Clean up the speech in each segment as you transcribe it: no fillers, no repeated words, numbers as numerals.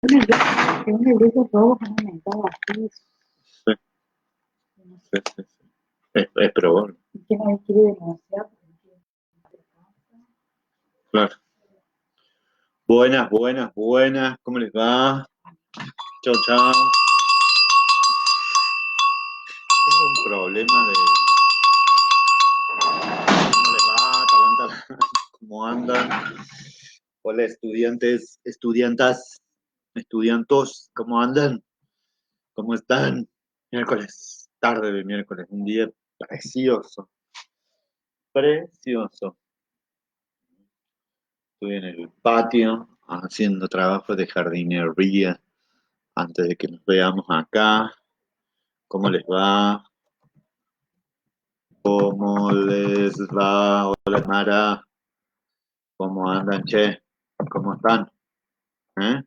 En el grupo todos han aumentado así, Sí, no sé, sí, sí, sí. Es probable, y que nadie quiere denunciar porque no quiere hacer caso. claro. Buenas, buenas, buenas. ¿Cómo les va? Chau, chau. Tengo un problema de... ¿Cómo les va? Talán, talán. ¿Cómo andan? Hola, estudiantes, estudiantas, estudiantos. ¿Cómo andan? ¿Cómo están? Miércoles, tarde de miércoles. Un día precioso. Precioso. Estoy en el patio haciendo trabajos de jardinería antes de que nos veamos acá. ¿Cómo les va? ¿Cómo les va? Hola, Mara. ¿Cómo andan, che? ¿Cómo están? ¿Eh?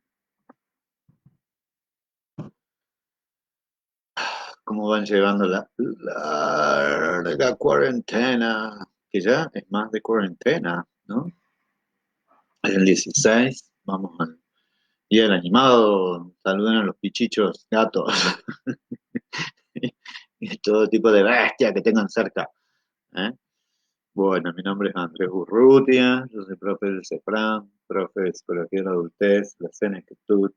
¿Cómo van llevando la larga cuarentena? Que ya es más de cuarentena, ¿no? Es el 16, vamos al día del animado. Saluden a los pichichos, gatos y todo tipo de bestia que tengan cerca. ¿Eh? Bueno, mi nombre es Andrés Urrutia, yo soy profe del CEFRAM, profe de Psicología de la Adultez, la CENESCTUT,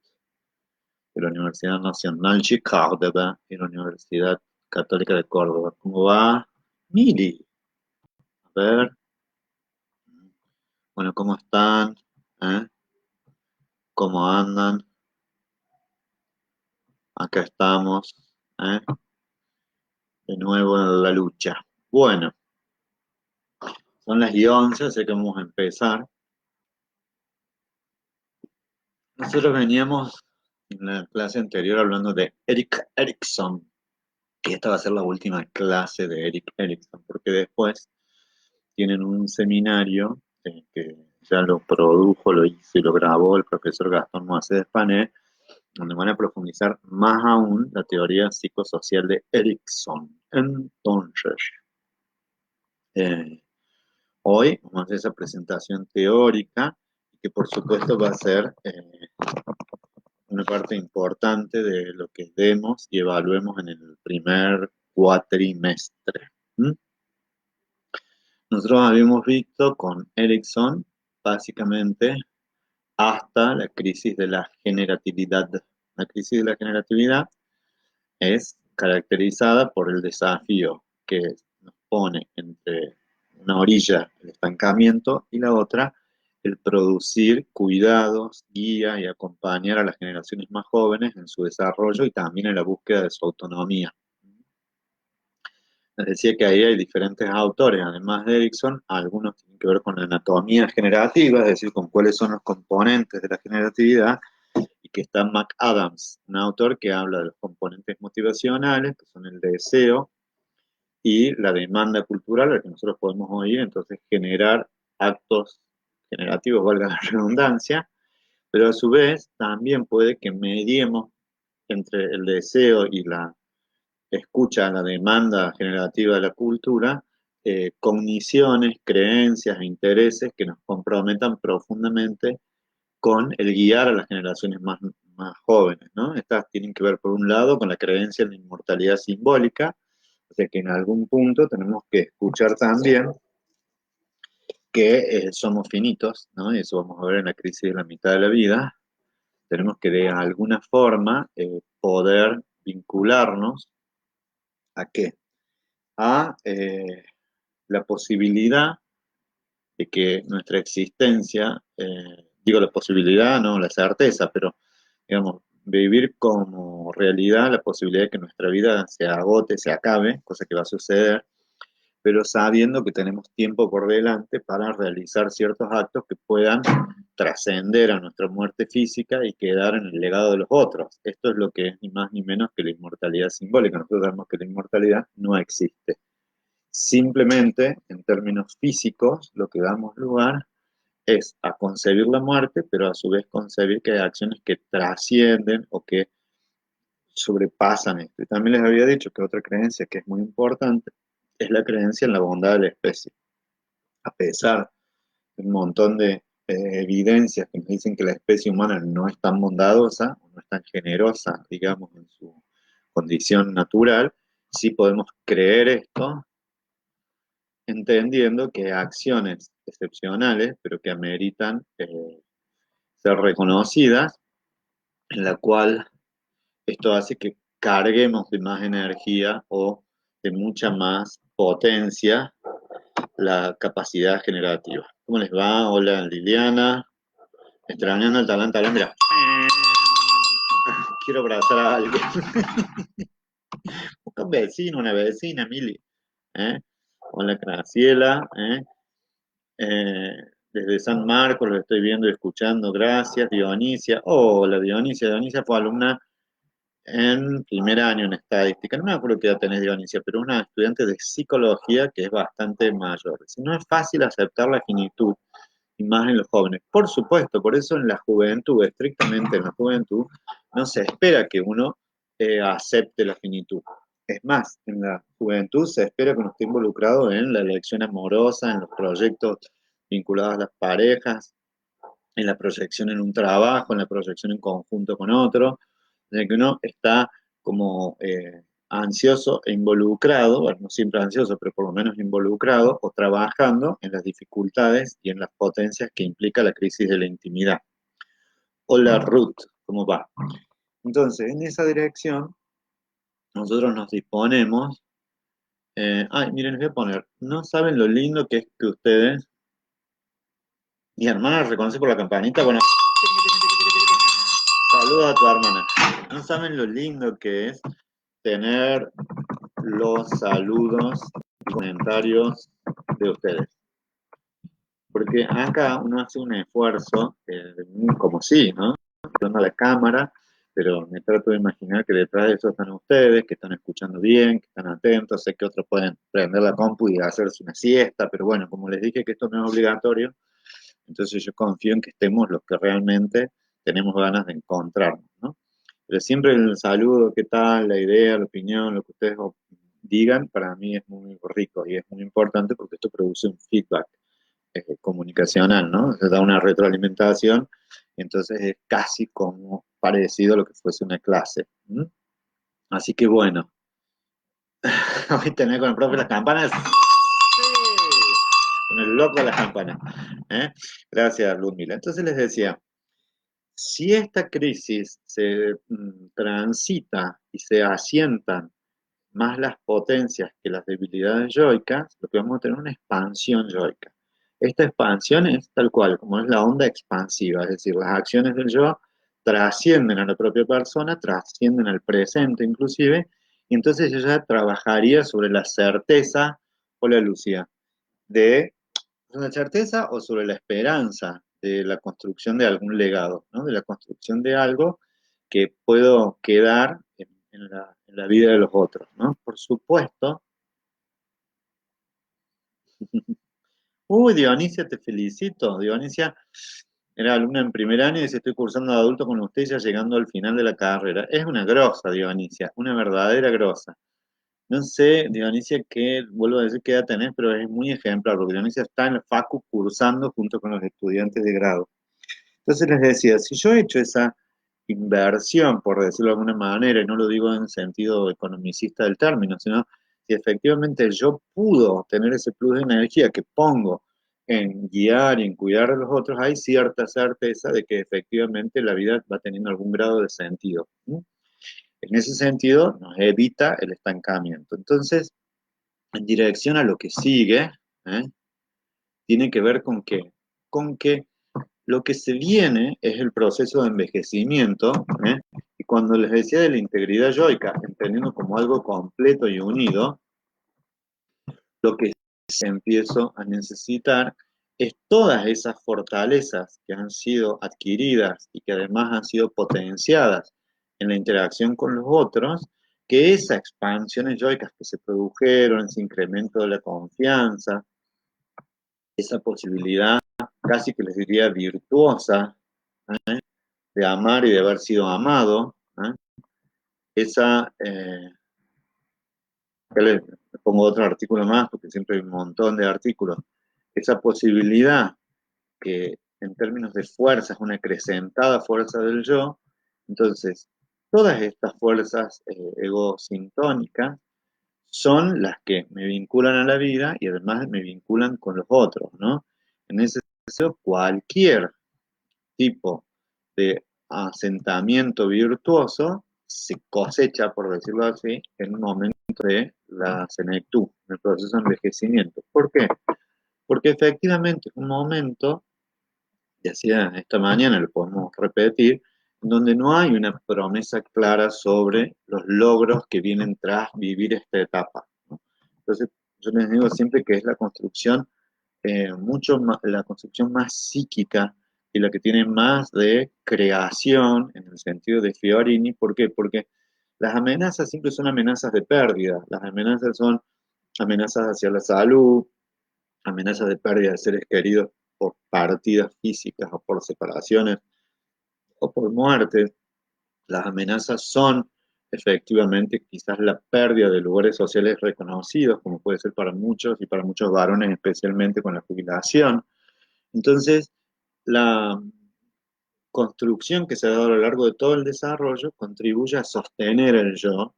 de la Universidad Nacional de Córdoba y la Universidad Católica de Córdoba. ¿Cómo va? Mili, a ver, bueno, ¿cómo están? ¿Eh? ¿Cómo andan? Acá estamos, ¿eh? De nuevo en la lucha. Bueno, son las y 11, sé que vamos a empezar. Nosotros veníamos en la clase anterior hablando de Erik Erikson, y esta va a ser la última clase de Erik Erikson, porque después tienen un seminario que ya lo produjo, lo hizo y lo grabó el profesor Gastón Moisés Pané, donde van a profundizar más aún la teoría psicosocial de Erikson. Entonces, eh, hoy vamos a hacer esa presentación teórica, que por supuesto va a ser una parte importante de lo que demos y evaluemos en el primer cuatrimestre. ¿Mm? Nosotros habíamos visto con Erickson básicamente hasta la crisis de la generatividad. La crisis de la generatividad es caracterizada por el desafío que nos pone entre una orilla, el estancamiento, y la otra, el producir cuidados, guía y acompañar a las generaciones más jóvenes en su desarrollo y también en la búsqueda de su autonomía. Les decía que ahí hay diferentes autores, además de Erickson, algunos tienen que ver con la anatomía generativa, es decir, con cuáles son los componentes de la generatividad, y que está McAdams, un autor que habla de los componentes motivacionales, que son el deseo y la demanda cultural, a la que nosotros podemos oír, entonces generar actos generativos, valga la redundancia, pero a su vez también puede que mediemos entre el deseo y la escucha la demanda generativa de la cultura, cogniciones, creencias e intereses que nos comprometan profundamente con el guiar a las generaciones más jóvenes, ¿no? Estas tienen que ver, por un lado, con la creencia en la inmortalidad simbólica, o sea que en algún punto tenemos que escuchar también que somos finitos, ¿no? Y eso vamos a ver en la crisis de la mitad de la vida. Tenemos que de alguna forma poder vincularnos a qué? A la posibilidad de que nuestra existencia, digo la posibilidad, no la certeza, pero digamos, vivir como realidad la posibilidad de que nuestra vida se agote, se acabe, cosa que va a suceder, pero sabiendo que tenemos tiempo por delante para realizar ciertos actos que puedan trascender a nuestra muerte física y quedar en el legado de los otros. Esto es lo que es ni más ni menos que la inmortalidad simbólica. Nosotros sabemos que la inmortalidad no existe. Simplemente, en términos físicos, lo que damos lugar es a concebir la muerte, pero a su vez concebir que hay acciones que trascienden o que sobrepasan esto. Y también les había dicho que otra creencia que es muy importante es la creencia en la bondad de la especie. A pesar de un montón de evidencias que nos dicen que la especie humana no es tan bondadosa, no es tan generosa, digamos, en su condición natural, sí podemos creer esto, entendiendo que acciones excepcionales, pero que ameritan ser reconocidas, en la cual esto hace que carguemos de más energía o de mucha más potencia la capacidad generativa. ¿Cómo les va? Hola Liliana. Extrañando el talán, talán, mira. Quiero abrazar a alguien. Un vecino, una vecina, Mili. ¿Eh? Hola Graciela. Eh, Desde San Marcos lo estoy viendo y escuchando. Gracias, Dionisia. Hola Dionisia. Dionisia fue alumna en primer año en estadística. No me acuerdo qué edad tenés, Dionisia, pero una estudiante de psicología que es bastante mayor. Si no es fácil aceptar la finitud, y más en los jóvenes. Por supuesto, por eso en la juventud, estrictamente en la juventud, no se espera que uno acepte la finitud. Es más, en la juventud se espera que uno esté involucrado en la elección amorosa, en los proyectos vinculados a las parejas, en la proyección en un trabajo, en la proyección en conjunto con otro, de que uno está como ansioso e involucrado, bueno, no siempre ansioso, pero por lo menos involucrado o trabajando en las dificultades y en las potencias que implica la crisis de la intimidad. Hola Ruth, ¿cómo va? Entonces, en esa dirección, nosotros nos disponemos, ay, miren, les voy a poner, no saben lo lindo que es que ustedes, mi hermana reconoce por la campanita, bueno, saluda a tu hermana. No saben lo lindo que es tener los saludos y comentarios de ustedes. Porque acá uno hace un esfuerzo, como sí, ¿no? Hablando a la cámara, pero me trato de imaginar que detrás de eso están ustedes, que están escuchando bien, que están atentos. Sé que otros pueden prender la compu y hacerse una siesta, pero bueno, como les dije que esto no es obligatorio, entonces yo confío en que estemos los que realmente tenemos ganas de encontrarnos, ¿no? Pero siempre el saludo, ¿qué tal? La idea, la opinión, lo que ustedes digan, para mí es muy rico y es muy importante porque esto produce un feedback comunicacional, ¿no? Se da una retroalimentación, entonces es casi como parecido a lo que fuese una clase. ¿M? Así que bueno, hoy tener con el profe las campanas. ¡Sí! Con el loco de las campanas. ¿Eh? Gracias, Ludmila. Entonces les decía, si esta crisis se transita y se asientan más las potencias que las debilidades yoicas, lo que vamos a tener es una expansión yoica. Esta expansión es tal cual, como es la onda expansiva, es decir, las acciones del yo trascienden a la propia persona, trascienden al presente inclusive, y entonces yo ya trabajaría sobre la certeza o la lucía de la certeza o sobre la esperanza de la construcción de algún legado, ¿no? De la construcción de algo que puedo quedar en la vida de los otros, ¿no? Por supuesto. Uy, Dionisia, te felicito. Dionisia era alumna en primer año y dice, estoy cursando de adulto con usted ya llegando al final de la carrera. Es una grosa, Dionisia, una verdadera grosa. No sé, Dionisia, vuelvo a decir qué edad tenés, pero es muy ejemplar, porque Dionisia está en la facu cursando junto con los estudiantes de grado. Entonces les decía, si yo he hecho esa inversión, por decirlo de alguna manera, y no lo digo en sentido economicista del término, sino si efectivamente yo pudo tener ese plus de energía que pongo en guiar y en cuidar a los otros, hay cierta certeza de que efectivamente la vida va teniendo algún grado de sentido. ¿Sí? En ese sentido, nos evita el estancamiento. Entonces, en dirección a lo que sigue, ¿eh? Tiene que ver con que lo que se viene es el proceso de envejecimiento, ¿eh? Y cuando les decía de la integridad yoica, entendiendo como algo completo y unido, lo que se empiezo a necesitar es todas esas fortalezas que han sido adquiridas y que además han sido potenciadas en la interacción con los otros, que esas expansiones yoicas que se produjeron, ese incremento de la confianza, esa posibilidad casi que les diría virtuosa, ¿eh? De amar y de haber sido amado, ¿eh? Esa, ya le pongo otro artículo más, porque siempre hay un montón de artículos, esa posibilidad que en términos de fuerzas, una acrecentada fuerza del yo. Entonces, todas estas fuerzas egosintónicas son las que me vinculan a la vida y además me vinculan con los otros, ¿no? En ese sentido, cualquier tipo de asentamiento virtuoso se cosecha, por decirlo así, en un momento de la senectud, en el proceso de envejecimiento. ¿Por qué? Porque efectivamente es un momento, y así esta mañana lo podemos repetir, en donde no hay una promesa clara sobre los logros que vienen tras vivir esta etapa, ¿no? Entonces, yo les digo siempre que es la construcción mucho más, la construcción más psíquica y la que tiene más de creación en el sentido de Fiorini. ¿Por qué? Porque las amenazas siempre son amenazas de pérdida, las amenazas son amenazas hacia la salud, amenazas de pérdida de seres queridos por partidas físicas o por separaciones o por muerte. Las amenazas son efectivamente quizás la pérdida de lugares sociales reconocidos, como puede ser para muchos y para muchos varones, especialmente con la jubilación. Entonces, la construcción que se ha dado a lo largo de todo el desarrollo contribuye a sostener el yo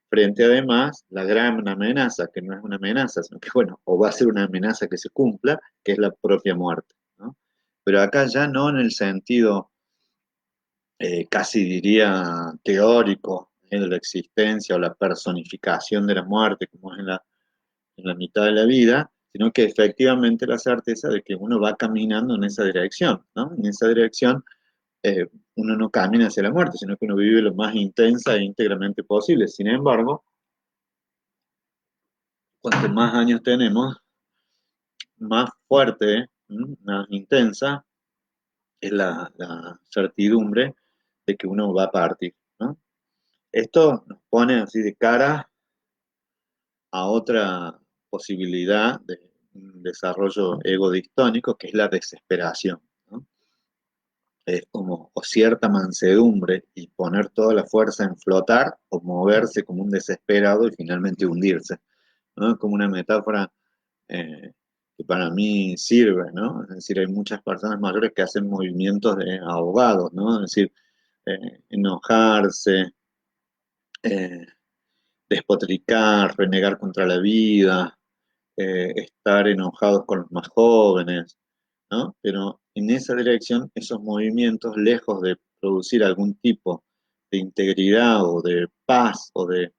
frente además la gran amenaza, que no es una amenaza, sino que, bueno, o va a ser una amenaza que se cumpla, que es la propia muerte, ¿no? Pero acá ya no en el sentido, casi diría, teórico, de la existencia o la personificación de la muerte, como es en la mitad de la vida, sino que efectivamente la certeza de que uno va caminando en esa dirección, ¿no? En esa dirección eh, uno no camina hacia la muerte, sino que uno vive lo más intensa e íntegramente posible. Sin embargo, cuanto más años tenemos, más fuerte, más intensa es la certidumbre de que uno va a partir, ¿no? Esto nos pone así de cara a otra posibilidad de un desarrollo egodistónico, que es la desesperación, ¿no? Es como o cierta mansedumbre y poner toda la fuerza en flotar o moverse como un desesperado y finalmente hundirse, ¿no? Como una metáfora eh, que para mí sirve, ¿no? Es decir, hay muchas personas mayores que hacen movimientos de ahogados, ¿no? Es decir, enojarse, eh, despotricar, renegar contra la vida, estar enojados con los más jóvenes, ¿no? Pero en esa dirección, esos movimientos, lejos de producir algún tipo de integridad o de paz o de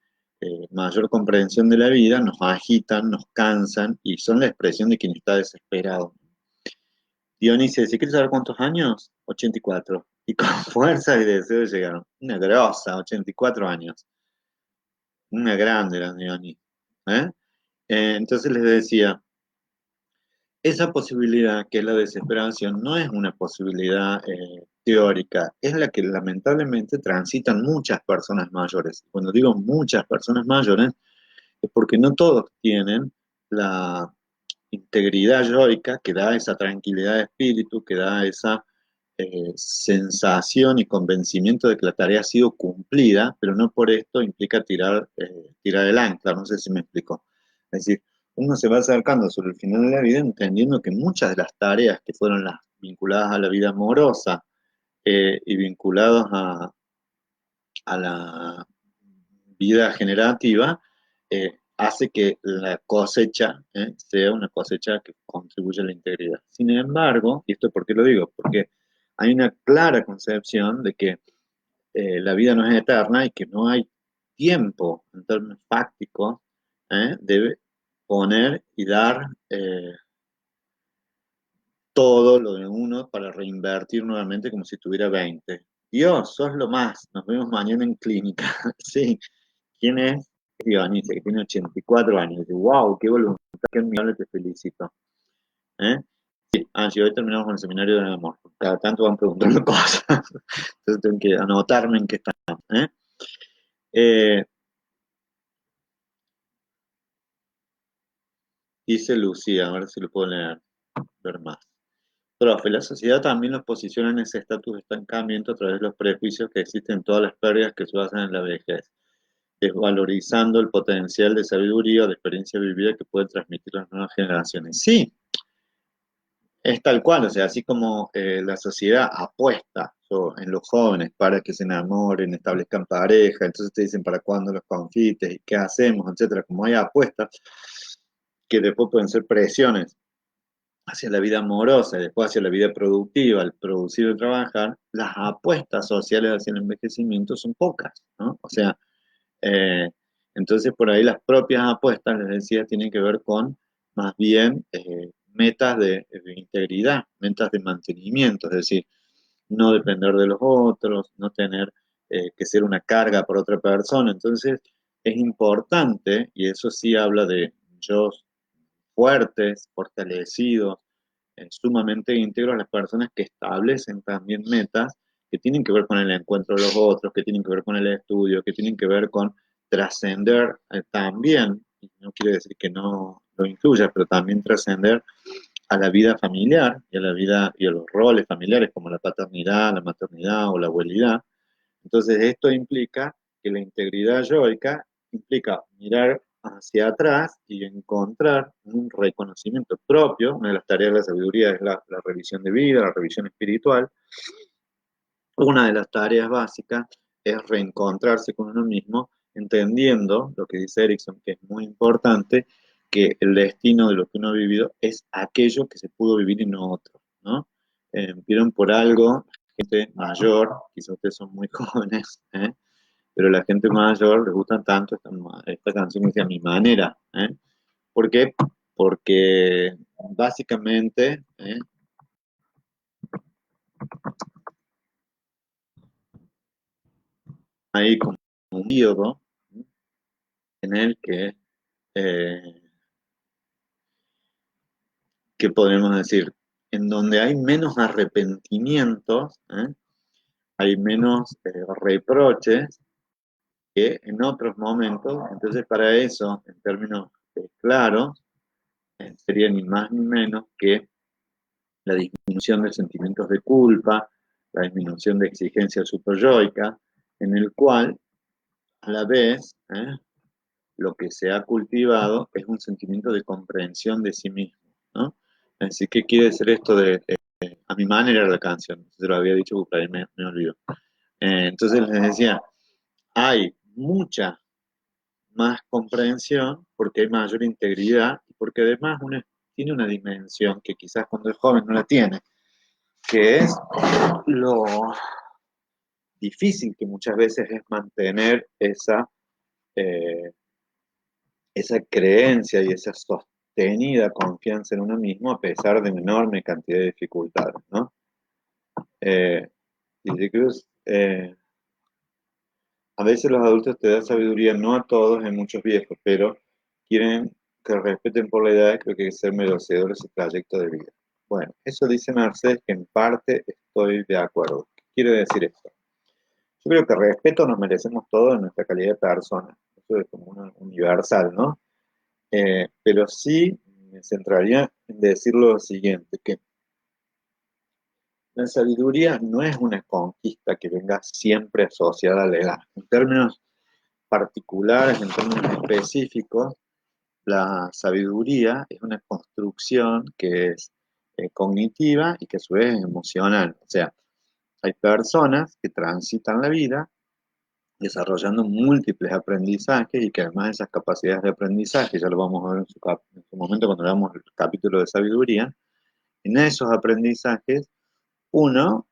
mayor comprensión de la vida, nos agitan, nos cansan y son la expresión de quien está desesperado. Dionisio, si quieres saber cuántos años, 84. Y con fuerza y deseo llegaron. Una grosa, 84 años. Una grande la Dionisio. ¿Eh? Entonces les decía, esa posibilidad que es la desesperación no es una posibilidad teórica, es la que lamentablemente transitan muchas personas mayores. Cuando digo muchas personas mayores, es porque no todos tienen la integridad yoica que da esa tranquilidad de espíritu, que da esa sensación y convencimiento de que la tarea ha sido cumplida, pero no por esto implica tirar el ancla, no sé si me explico. Es decir, uno se va acercando sobre el final de la vida entendiendo que muchas de las tareas que fueron las vinculadas a la vida amorosa y vinculadas a la vida generativa, hace que la cosecha sea una cosecha que contribuye a la integridad. Sin embargo, ¿y esto por qué lo digo? Porque hay una clara concepción de que la vida no es eterna y que no hay tiempo en términos fácticos de poner y dar todo lo de uno para reinvertir nuevamente como si tuviera 20. Dios, sos lo más, nos vemos mañana en clínica. Sí, ¿quién es? Dionisio, que tiene 84 años. Dice, wow, qué voluntad, qué admirable, te felicito. ¿Eh? Ah, sí, hoy terminamos con el seminario del amor. Cada tanto van preguntando cosas. Entonces tengo que anotarme en qué estamos. ¿Eh? Eh, Dice Lucía, a ver si lo puedo leer, ver más. Profe, la sociedad también nos posiciona en ese estatus de estancamiento a través de los prejuicios que existen en todas las pérdidas que se basan en la vejez, desvalorizando el potencial de sabiduría o de experiencia vivida que pueden transmitir las nuevas generaciones. Sí, Es tal cual, o sea, así como la sociedad apuesta en los jóvenes para que se enamoren, establezcan pareja, entonces te dicen para cuándo los confites y qué hacemos, etcétera, como hay apuestas que después pueden ser presiones hacia la vida amorosa y después hacia la vida productiva, el producir y trabajar, las apuestas sociales hacia el envejecimiento son pocas, ¿no? O sea, eh, entonces por ahí las propias apuestas, les decía, tienen que ver con más bien metas de integridad, metas de mantenimiento, es decir, no depender de los otros, no tener que ser una carga por otra persona. Entonces es importante, y eso sí habla de yo fuertes, fortalecidos, sumamente íntegros, las personas que establecen también metas que tienen que ver con el encuentro de los otros, que tienen que ver con el estudio, que tienen que ver con trascender también, y no quiere decir que no lo incluya, pero también trascender a la vida familiar y a la vida y a los roles familiares como la paternidad, la maternidad o la abuelidad. Entonces, esto implica que la integridad yoica implica mirar hacia atrás y encontrar un reconocimiento propio. Una de las tareas de la sabiduría es la revisión de vida, la revisión espiritual. Una de las tareas básicas es reencontrarse con uno mismo, entendiendo lo que dice Erickson, que es muy importante, que el destino de lo que uno ha vivido es aquello que se pudo vivir y no otro, ¿no? Vieron por algo, gente mayor, quizás ustedes son muy jóvenes, pero la gente mayor les gusta tanto esta canción que dice A mi manera, ¿por qué? Porque básicamente hay como un periodo en el eh, que podemos decir, en donde hay menos arrepentimientos, hay menos reproches que en otros momentos. Entonces, para eso, en términos claros, sería ni más ni menos que la disminución de sentimientos de culpa, la disminución de exigencia superyoica, en el cual, a la vez, lo que se ha cultivado es un sentimiento de comprensión de sí mismo, ¿no? Así que quiere decir esto a mi manera era la canción, se lo había dicho, pero ahí me olvidó. Entonces les decía, hay mucha más comprensión porque hay mayor integridad y porque además uno tiene una dimensión que quizás cuando es joven no la tiene, que es lo difícil que muchas veces es mantener eh, esa creencia y esa sostenida confianza en uno mismo a pesar de una enorme cantidad de dificultades, ¿no? Eh, dice Cruz, a veces los adultos te dan sabiduría, no a todos, en muchos viejos, pero quieren que respeten por la edad, creo que hay que ser merecedores de su trayecto de vida. Bueno, eso dice Mercedes, que en parte estoy de acuerdo. ¿Qué quiere decir esto? Yo creo que respeto nos merecemos todos en nuestra calidad de persona. Eso es como una universal, ¿no? Pero sí me centraría en decir lo siguiente, que la sabiduría no es una conquista que venga siempre asociada a la edad. En términos particulares, en términos específicos, la sabiduría es una construcción que es cognitiva y que a su vez es emocional. O sea, hay personas que transitan la vida desarrollando múltiples aprendizajes y que además esas capacidades de aprendizaje, ya lo vamos a ver en su momento cuando veamos el capítulo de sabiduría, en esos aprendizajes uno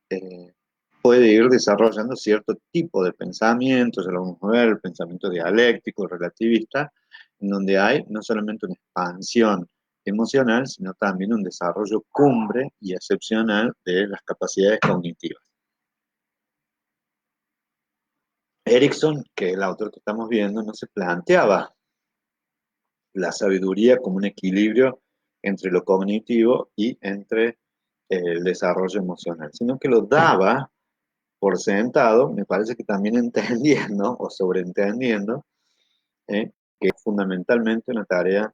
puede ir desarrollando cierto tipo de pensamiento, ya lo vamos a ver, el pensamiento dialéctico, relativista, en donde hay no solamente una expansión emocional, sino también un desarrollo cumbre y excepcional de las capacidades cognitivas. Erickson, que es el autor que estamos viendo, no se planteaba la sabiduría como un equilibrio entre lo cognitivo y entre el desarrollo emocional, sino que lo daba por sentado, me parece que también entendiendo o sobreentendiendo que es fundamentalmente una tarea,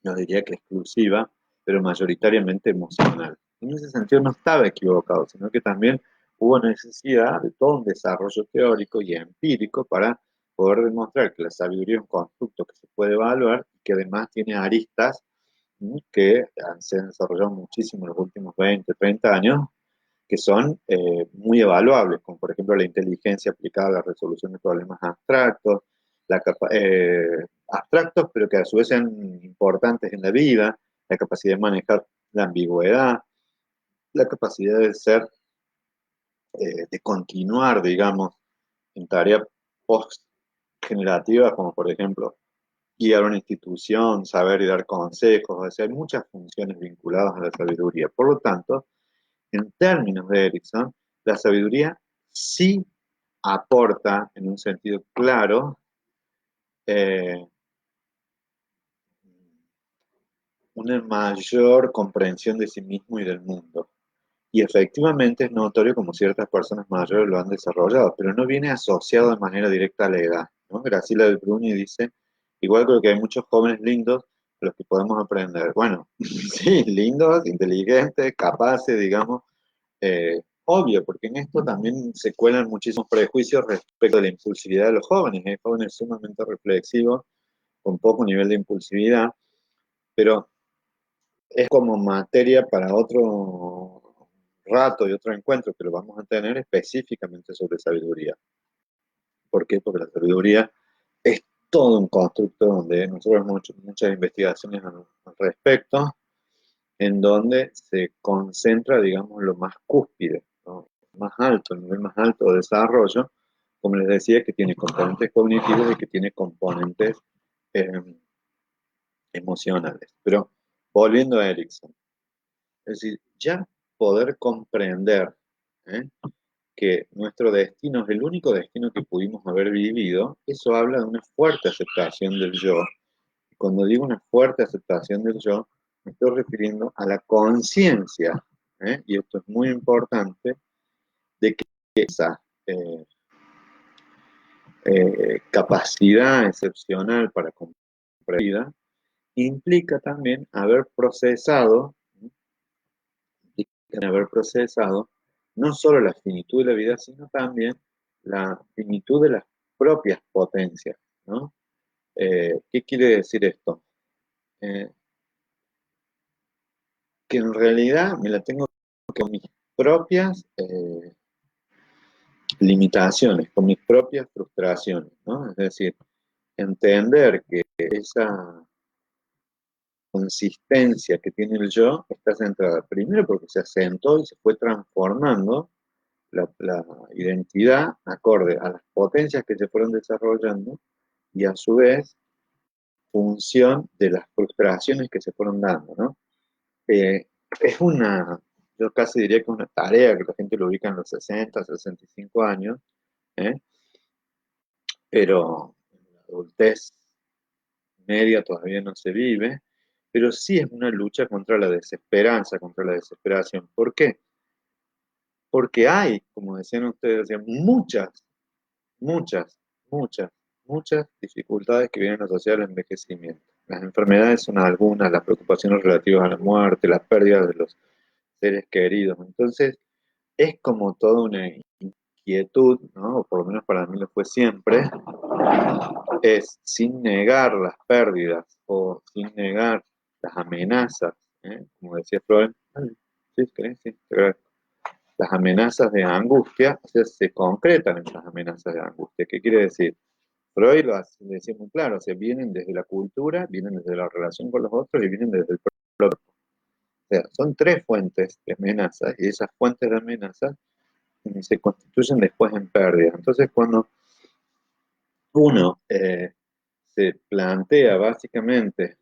no diría que exclusiva, pero mayoritariamente emocional. En ese sentido no estaba equivocado, sino que también hubo necesidad de todo un desarrollo teórico y empírico para poder demostrar que la sabiduría es un constructo que se puede evaluar y que además tiene aristas que se han desarrollado muchísimo en los últimos 20, 30 años, que son muy evaluables, como por ejemplo la inteligencia aplicada a la resolución de problemas abstractos, abstractos pero que a su vez sean importantes en la vida, la capacidad de manejar la ambigüedad, la capacidad de ser, de continuar, digamos, en tareas post-generativas, como por ejemplo guiar una institución, saber y dar consejos, o sea, hay muchas funciones vinculadas a la sabiduría. Por lo tanto, en términos de Erickson, la sabiduría sí aporta, en un sentido claro, eh, una mayor comprensión de sí mismo y del mundo. Y efectivamente es notorio como ciertas personas mayores lo han desarrollado, pero no viene asociado de manera directa a la edad, ¿no? Graciela del Bruni dice, igual creo que hay muchos jóvenes lindos de los que podemos aprender. Bueno, sí, lindos, inteligentes, capaces, digamos, obvio, porque en esto también se cuelan muchísimos prejuicios respecto de la impulsividad de los jóvenes. Hay jóvenes sumamente reflexivos, con poco nivel de impulsividad, pero es como materia para otro rato y otro encuentro que lo vamos a tener específicamente sobre sabiduría. ¿Por qué? Porque la sabiduría es todo un constructo donde nosotros hemos hecho muchas investigaciones al respecto, en donde se concentra, digamos, lo más cúspide, ¿no? Más alto, el nivel más alto de desarrollo, como les decía, que tiene componentes cognitivos y que tiene componentes eh, emocionales. Pero volviendo a Erickson, es decir, ya poder comprender, ¿eh?, que nuestro destino es el único destino que pudimos haber vivido, eso habla de una fuerte aceptación del yo. Y cuando digo una fuerte aceptación del yo, me estoy refiriendo a la conciencia, y esto es muy importante, de que esa capacidad excepcional para comprender implica también haber procesado no solo la finitud de la vida, sino también la finitud de las propias potencias, ¿no? ¿Qué quiere decir esto? Eh, que en realidad me la tengo con mis propias limitaciones, con mis propias frustraciones, ¿no? Es decir, entender que esa consistencia que tiene el yo está centrada primero porque se asentó y se fue transformando la identidad acorde a las potencias que se fueron desarrollando y a su vez función de las frustraciones que se fueron dando, ¿no? Es yo casi diría que es una tarea que la gente lo ubica en los 60, 65 años, ¿eh? Pero en la adultez media todavía no se vive, pero sí es una lucha contra la desesperanza, contra la desesperación. ¿Por qué? Porque hay, como decían ustedes, muchas, muchas, muchas, muchas dificultades que vienen asociadas al envejecimiento. Las enfermedades son algunas, las preocupaciones relativas a la muerte, las pérdidas de los seres queridos. Entonces, es como toda una inquietud, ¿no? O por lo menos para mí lo fue siempre, es sin negar las pérdidas o sin negar las amenazas, como decía Freud, sí, sí, te agradezco. Las amenazas de angustia, o sea, se concretan en las amenazas de angustia. ¿Qué quiere decir? Freud decía muy claro, o sea, vienen desde la cultura, vienen desde la relación con los otros y vienen desde el propio. O sea, son tres fuentes de amenazas y esas fuentes de amenazas se constituyen después en pérdida. Entonces, cuando uno se plantea básicamente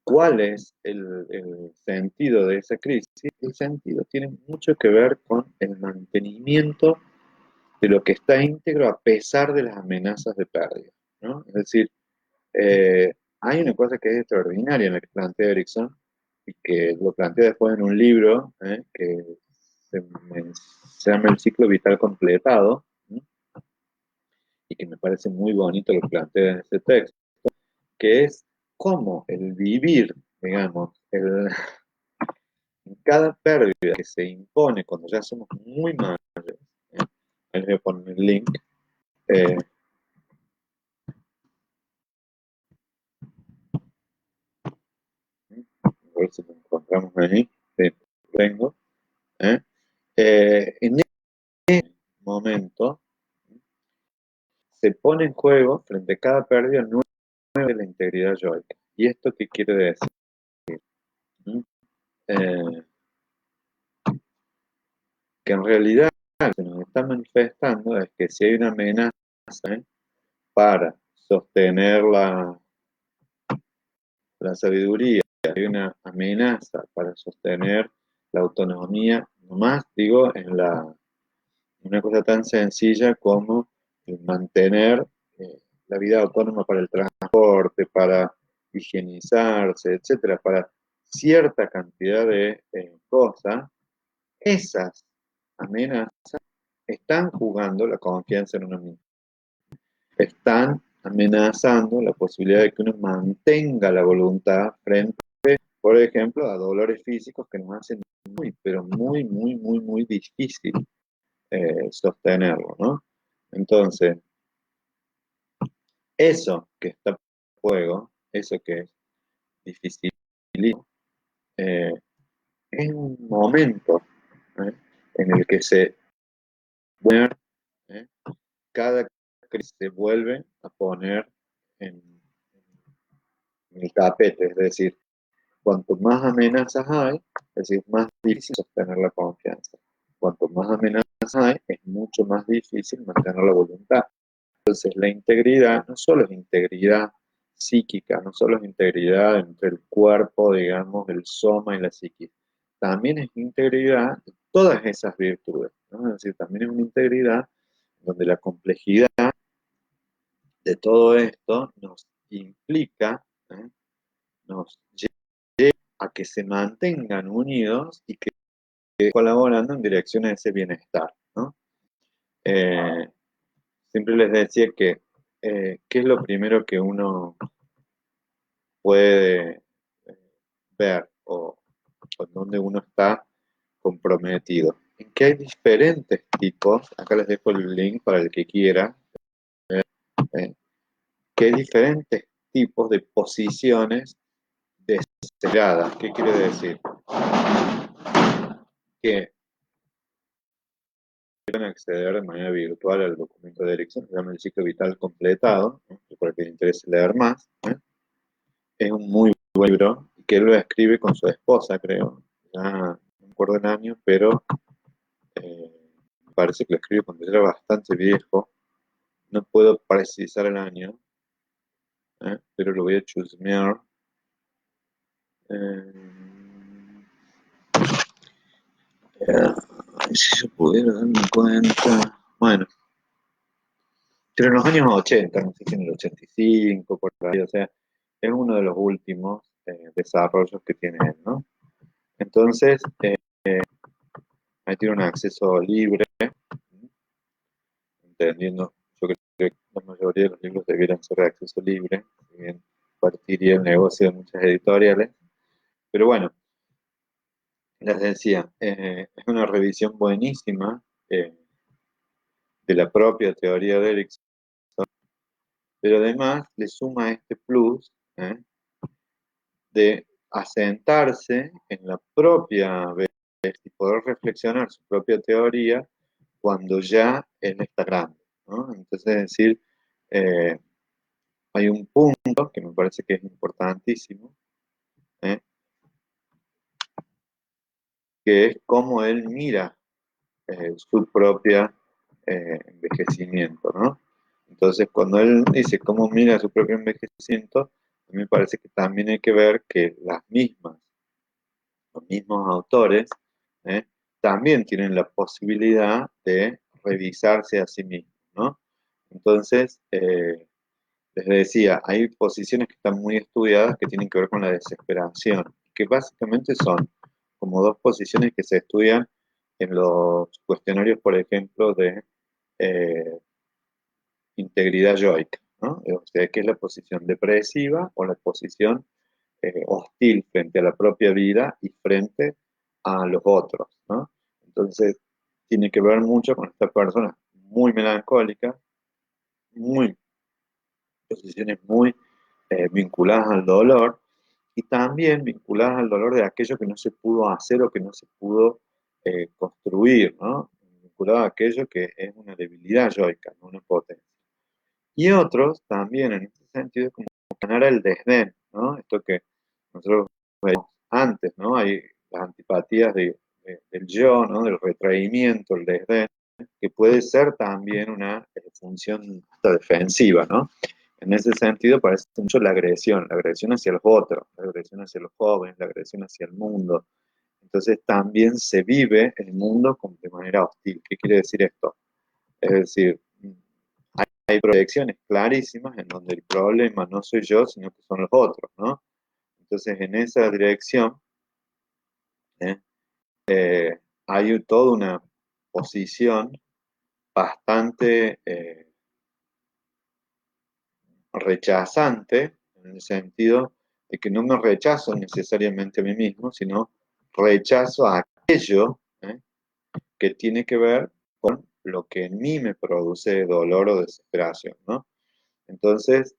cuál es el sentido de esa crisis, el sentido tiene mucho que ver con el mantenimiento de lo que está íntegro a pesar de las amenazas de pérdida, ¿no? Es decir, eh, hay una cosa que es extraordinaria en la que plantea Erickson y que lo plantea después en un libro que se, se llama El ciclo vital completado, ¿no?, y que me parece muy bonito lo que plantea en ese texto, que es cómo el vivir, digamos, cada pérdida que se impone cuando ya somos muy mayores, ¿eh? Ahí les voy a poner el link, eh, a ver si lo encontramos ahí, sí, lo tengo, ¿eh? En ese momento se pone en juego frente a cada pérdida nueve de la integridad yoica. ¿Y esto qué quiere decir? ¿Mm? Eh, que en realidad lo que nos está manifestando es que si hay una amenaza, ¿eh? Para sostener la sabiduría, hay una amenaza para sostener la autonomía, nomás digo, una cosa tan sencilla como el mantener la vida autónoma para el transporte, para higienizarse, etcétera, para cierta cantidad de cosas, esas amenazas están jugando la confianza en uno mismo, están amenazando la posibilidad de que uno mantenga la voluntad frente, por ejemplo, a dolores físicos que nos hacen muy, pero muy, muy, muy, muy difícil sostenerlo, ¿no? Entonces, eso que está en juego, eso que es difícil, eh, es un momento ¿eh? En el que bueno, ¿eh? cada crisis se vuelve a poner en el tapete, es decir, cuanto más amenazas hay, es decir, más difícil sostener la confianza. Cuanto más amenazas hay, es mucho más difícil mantener la voluntad. Entonces, la integridad no solo es integridad psíquica, no solo es integridad entre el cuerpo, digamos, el soma y la psiquis, también es integridad de todas esas virtudes, ¿no? Es decir, también es una integridad donde la complejidad de todo esto nos implica, ¿eh? Nos lleva a que se mantengan unidos y que colaborando en dirección a ese bienestar, ¿no? Eh, Siempre les decía que ¿qué es lo primero que uno puede ver o donde uno está comprometido? En que hay diferentes tipos, acá les dejo el link para el que quiera, eh, que hay diferentes tipos de posiciones desesperadas. ¿Qué quiere decir? Que pueden acceder de manera virtual al documento de Erickson, se llama El ciclo vital completado, ¿no? Para que les interese leer más. Es un muy buen libro que él lo escribe con su esposa, creo. Ya no me acuerdo el año, pero me parece que lo escribe cuando era bastante viejo. No puedo precisar el año, pero lo voy a chusmear. Eh, si yo pudiera darme cuenta. Bueno, pero en los años 80, no sé si en el 85, por ahí, o sea, es uno de los últimos desarrollos que tiene él, ¿no? Entonces, ahí tiene un acceso libre, entendiendo, yo creo que la mayoría de los libros debieran ser de acceso libre, si bien partiría el negocio de muchas editoriales, pero bueno, les decía, es una revisión buenísima de la propia teoría de Erickson, pero además le suma este plus de asentarse en la propia vez y poder reflexionar su propia teoría cuando ya él está grande, ¿no? Entonces, es decir, eh, hay un punto que me parece que es importantísimo, ¿eh? Que es cómo él mira su propia envejecimiento, ¿no? Entonces, cuando él dice cómo mira su propio envejecimiento, a mí me parece que también hay que ver que los mismos autores, ¿eh? También tienen la posibilidad de revisarse a sí mismos, ¿no? Entonces, les decía, hay posiciones que están muy estudiadas que tienen que ver con la desesperación, que básicamente son como dos posiciones que se estudian en los cuestionarios, por ejemplo, de eh, integridad yoica, ¿no? O sea, ¿qué es la posición depresiva o la posición hostil frente a la propia vida y frente a los otros, ¿no? Entonces, tiene que ver mucho con esta persona muy melancólica, muy posiciones muy vinculadas al dolor, y también vinculadas al dolor de aquello que no se pudo hacer o que no se pudo construir, ¿no? Vinculado a aquello que es una debilidad yoica, no una potencia. Y otros también en este sentido como ganar el desdén, ¿no? Esto que nosotros vemos antes, ¿no? Hay las antipatías del yo, ¿no? Del retraimiento, el desdén, que puede ser también una función hasta defensiva, ¿no? En ese sentido parece mucho la agresión hacia los otros, la agresión hacia los jóvenes, la agresión hacia el mundo. Entonces también se vive el mundo de manera hostil. ¿Qué quiere decir esto? Es decir, hay proyecciones clarísimas en donde el problema no soy yo, sino que son los otros, ¿no? Entonces en esa dirección ¿eh? Hay toda una posición bastante rechazante, en el sentido de que no me rechazo necesariamente a mí mismo, sino rechazo a aquello que tiene que ver con lo que en mí me produce dolor o desesperación, ¿no? Entonces,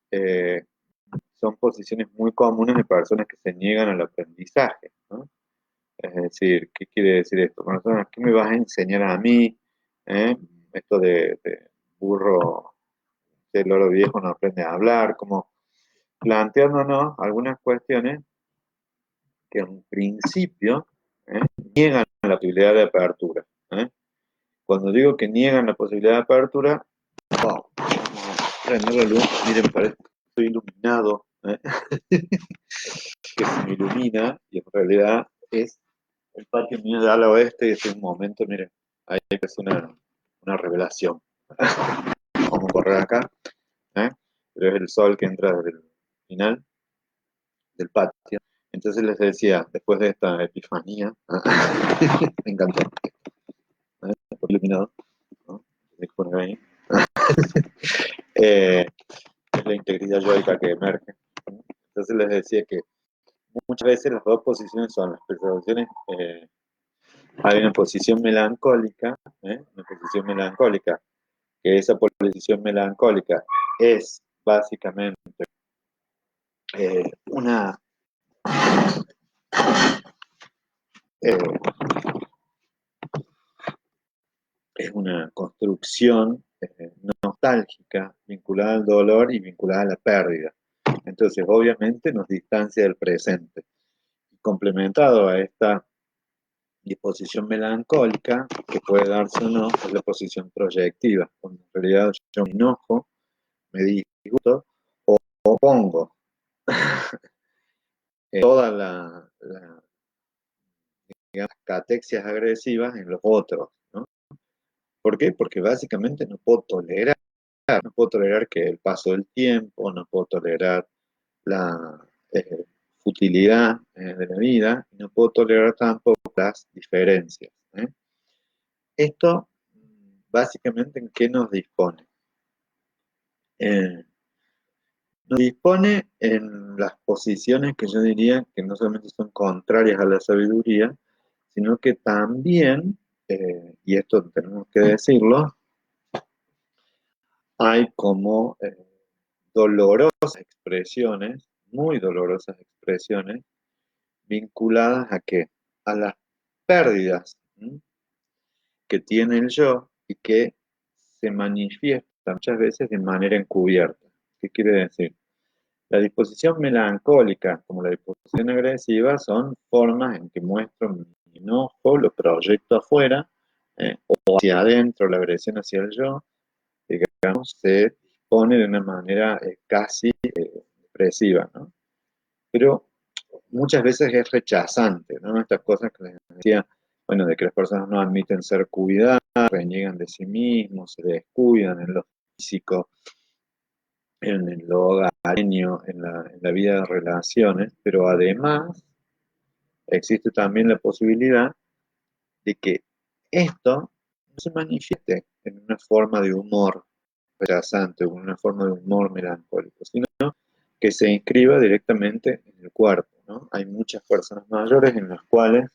son posiciones muy comunes de personas que se niegan al aprendizaje, ¿no? Es decir, ¿qué quiere decir esto? Bueno, ¿qué me vas a enseñar a mí? ¿Eh? Esto de burro, el loro viejo no aprende a hablar, como planteándonos algunas cuestiones que en principio ¿eh? niegan la posibilidad de apertura. ¿Eh? Cuando digo que niegan la posibilidad de apertura, wow, vamos a prender la luz, miren, parece que estoy iluminado, ¿eh? que se me ilumina y en realidad es el patio mío de ala oeste y es un momento, miren, ahí es una revelación. Vamos a correr acá, ¿eh? Pero es el sol que entra desde el final del patio. Entonces les decía, después de esta epifanía, me encantó, por iluminado, ¿no? Ahí. Es la integridad yoica que emerge. Entonces les decía que muchas veces las dos posiciones son las percepciones, hay una posición melancólica, una posición melancólica, que esa posición melancólica es básicamente una eh, es una construcción nostálgica vinculada al dolor y vinculada a la pérdida. Entonces, obviamente, nos distancia del presente. Y complementado a esta disposición melancólica, que puede darse o no, es la posición proyectiva, cuando en realidad yo me enojo, me disgusto o pongo todas digamos, catexias agresivas en los otros, ¿no? ¿Por qué? Porque básicamente no puedo tolerar que el paso del tiempo, no puedo tolerar la futilidad de la vida, y no puedo tolerar tampoco las diferencias. Esto, básicamente, ¿en qué nos dispone? Eh, Nos dispone en las posiciones que yo diría que no solamente son contrarias a la sabiduría, sino que también, y esto tenemos que decirlo, hay como dolorosas expresiones, muy dolorosas expresiones, vinculadas a qué? A las pérdidas, ¿m? Que tiene el yo y que se manifiesta muchas veces de manera encubierta. ¿Qué quiere decir? La disposición melancólica como la disposición agresiva son formas en que muestro mi enojo, lo proyecto afuera, o hacia adentro, la agresión hacia el yo, digamos, se dispone de una manera casi expresiva, ¿no? Pero muchas veces es rechazante, ¿no? Estas cosas que les decía, bueno, de que las personas no admiten ser cuidadas, reniegan de sí mismos, se descuidan en lo físico, en lo hogareño, en la vida de relaciones, pero además existe también la posibilidad de que esto no se manifieste en una forma de humor rechazante o en una forma de humor melancólico, sino que se inscriba directamente en el cuerpo, ¿no? Hay muchas personas mayores en las cuales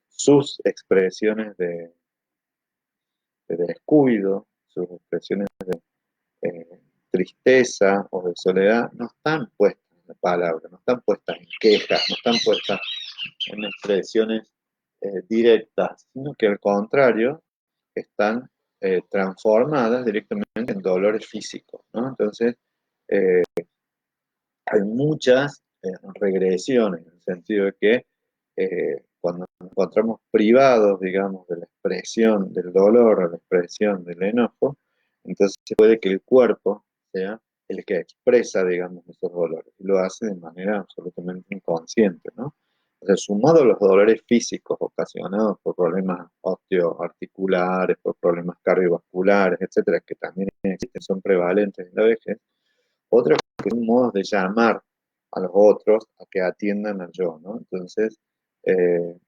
sus expresiones de descuido, sus expresiones de tristeza o de soledad no están puestas en la palabra, no están puestas en quejas, no están puestas en expresiones directas, sino que al contrario, están transformadas directamente en dolores físicos, ¿no? Entonces, eh, hay muchas regresiones, en el sentido de que cuando nos encontramos privados, digamos, de la expresión del dolor o la expresión del enojo, entonces puede que el cuerpo sea el que expresa, digamos, esos dolores, y lo hace de manera absolutamente inconsciente, ¿no? O sea, sumado a los dolores físicos ocasionados por problemas osteoarticulares, por problemas cardiovasculares, etcétera, que también existen, son prevalentes en la vejez, otros que son modos de llamar a los otros a que atiendan al yo, ¿no? Entonces,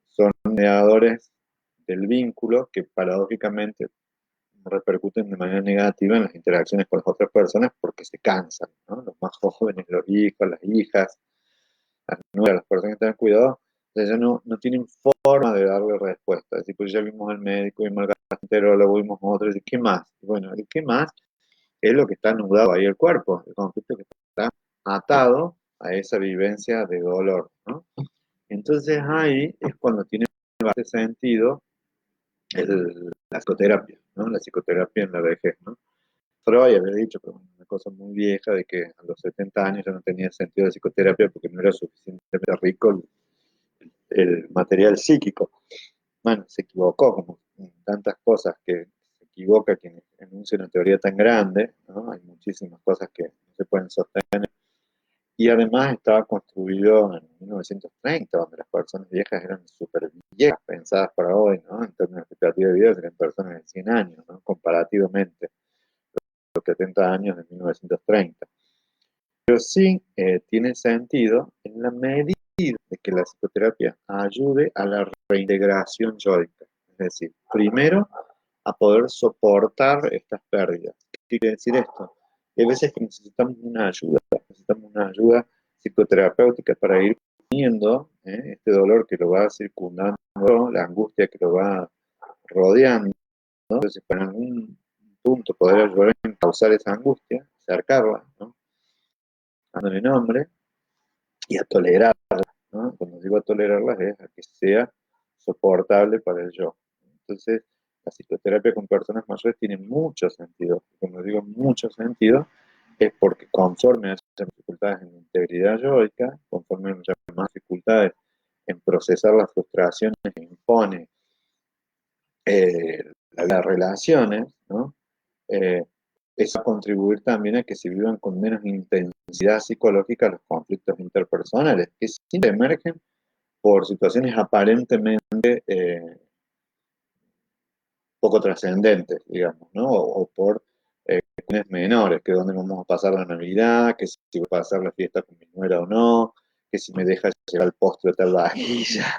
son mediadores del vínculo que paradójicamente repercuten de manera negativa en las interacciones con las otras personas porque se cansan, ¿no? Los más jóvenes, los hijos, las hijas, las nuevas, las personas que están cuidados, ya no tienen forma de darle respuesta. Es decir, pues ya vimos al médico, vimos al gastroenterólogo, vimos a otros, ¿y qué más? Y bueno, ¿y qué más? Es lo que está anudado ahí el cuerpo, el conflicto que está atado a esa vivencia de dolor, ¿no? Entonces ahí es cuando tiene bastante sentido la psicoterapia, ¿no? La psicoterapia en la vejez, ¿no? Freud había dicho, pero una cosa muy vieja, de que a los 70 años ya no tenía sentido de psicoterapia porque no era suficientemente rico el material psíquico. Bueno, se equivocó, como en tantas cosas que se equivoca quien enuncia una teoría tan grande, ¿no? Hay muchísimas cosas que no se pueden sostener. Y además estaba construido en 1930, donde las personas viejas eran súper viejas, pensadas para hoy, ¿no? En términos de expectativa de vida, serían personas de 100 años, ¿no? Comparativamente, los 70 años de 1930. Pero sí tiene sentido en la medida de que la psicoterapia ayude a la reintegración yoica. Es decir, primero, a poder soportar estas pérdidas. ¿Qué quiere decir esto? Hay veces que necesitamos una ayuda psicoterapéutica para ir poniendo este dolor que lo va circundando, la angustia que lo va rodeando, ¿no? Entonces, para en algún punto poder ayudar a causar esa angustia, acercarla, ¿no? Dándole nombre y a tolerarla, ¿no? Cuando digo a tolerarla es a que sea soportable para el yo. Entonces, la psicoterapia con personas mayores tiene mucho sentido. Cuando digo mucho sentido, es porque conforme haya dificultades en la integridad yoica, conforme haya más dificultades en procesar las frustraciones que impone las relaciones, ¿no? Eh, Eso va a contribuir también a que se vivan con menos intensidad psicológica los conflictos interpersonales, que siempre emergen por situaciones aparentemente poco trascendentes, digamos, ¿no? O por cuestiones menores, que dónde vamos a pasar la Navidad, que si voy a pasar la fiesta con mi nuera o no, que si me deja llevar el postre de tal vajilla.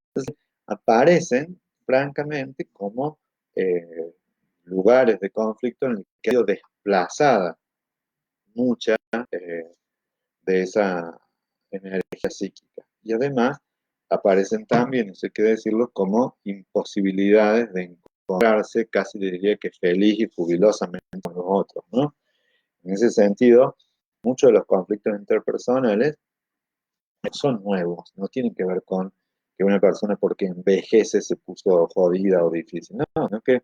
Entonces, aparecen, francamente, como eh, lugares de conflicto en el que ha sido desplazada mucha de esa energía psíquica. Y además aparecen también, eso hay que decirlo, como imposibilidades de encontrarse, casi diría que feliz y jubilosamente con los otros, ¿no? En ese sentido, muchos de los conflictos interpersonales son nuevos, no tienen que ver con que una persona porque envejece se puso jodida o difícil, no, no que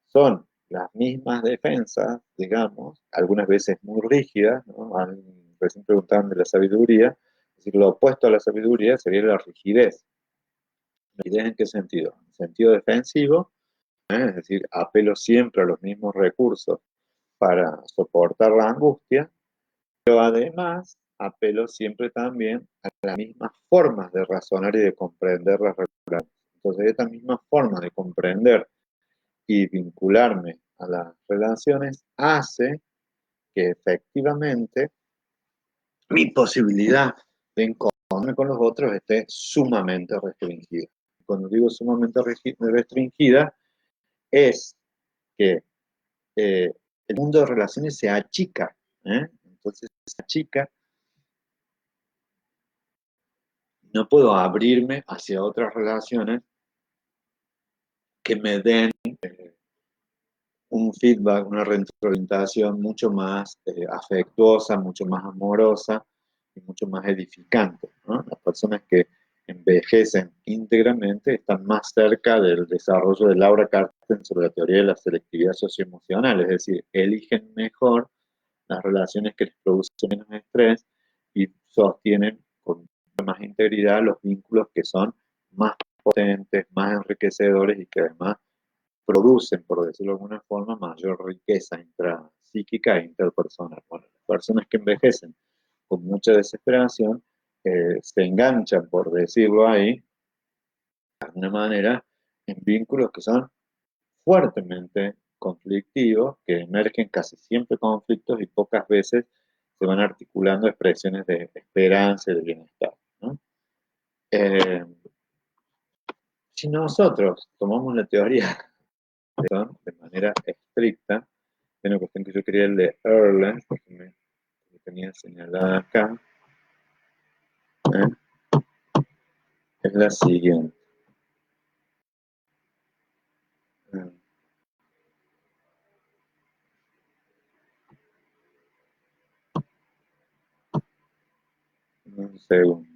son las mismas defensas, digamos, algunas veces muy rígidas, ¿no? Recién preguntaban de la sabiduría, es decir, lo opuesto a la sabiduría sería la rigidez. ¿La rigidez en qué sentido? En sentido defensivo, es decir, apelo siempre a los mismos recursos para soportar la angustia, pero además apelo siempre también a las mismas formas de razonar y de comprender las relaciones. Entonces, esta misma forma de comprender y vincularme a las relaciones hace que efectivamente mi posibilidad de encontrarme con los otros esté sumamente restringida. Cuando digo sumamente restringida, es que eh, el mundo de relaciones se achica, ¿eh? Entonces se achica, no puedo abrirme hacia otras relaciones que me den un feedback, una retroalimentación mucho más afectuosa, mucho más amorosa, y mucho más edificantes, ¿no? Las personas que envejecen íntegramente están más cerca del desarrollo de Laura Carsten sobre la teoría de la selectividad socioemocional, es decir, eligen mejor las relaciones que les producen menos estrés y sostienen con más integridad los vínculos que son más potentes, más enriquecedores y que además producen, por decirlo de alguna forma, mayor riqueza intrapsíquica e interpersonal. Bueno, las personas que envejecen con mucha desesperación se enganchan, por decirlo ahí, de alguna manera, en vínculos que son fuertemente conflictivos, que emergen casi siempre conflictos y pocas veces se van articulando expresiones de esperanza y de bienestar, ¿no? Eh, si nosotros tomamos la teoría de manera estricta, hay una cuestión que yo quería leerle, porque me tenía señalada acá, ¿eh? Es la siguiente. ¿Eh? Un segundo.